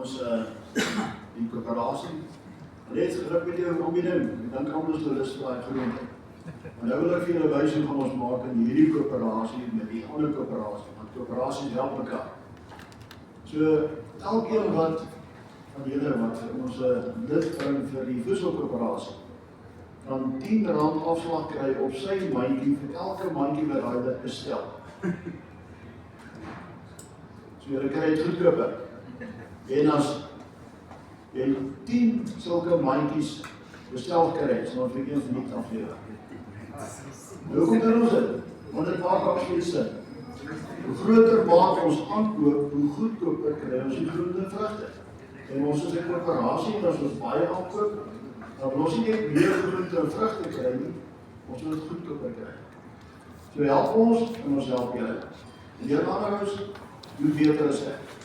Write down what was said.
ons die koöperasie. Hulle het gedruk met jou om die ding, ek dink anders hulle is vir die gemeente. Maar nou wil ek vir julle wys hoe gaan ons maak in hierdie koöperasie met die ander koöperasie, want koöperasies help mekaar. So, elkeen wat van julle wat ons lid bring vir die voedselkoöperasie, kan R10 afslag kry op sy mandjie vir elke mandjie wat hy dit bestel. So julle kry dit goedkoper. En as jy 10 sulke mandjies bestel kry, sal ons weer een verniet aflewer. Nou kom dit ons in, want dit maak absoluut sin. Hoe groter maak ons aankoop, hoe goedkoper kry ons die groente en vrugte. En ons is 'n koöperasie, en as ons baie aankoop, dan wil ons nie net meer groente en vrugte kry nie, ons wil dit goedkoper kry. So help ons, en ons help julle. En die ander is, hoe beter is ek.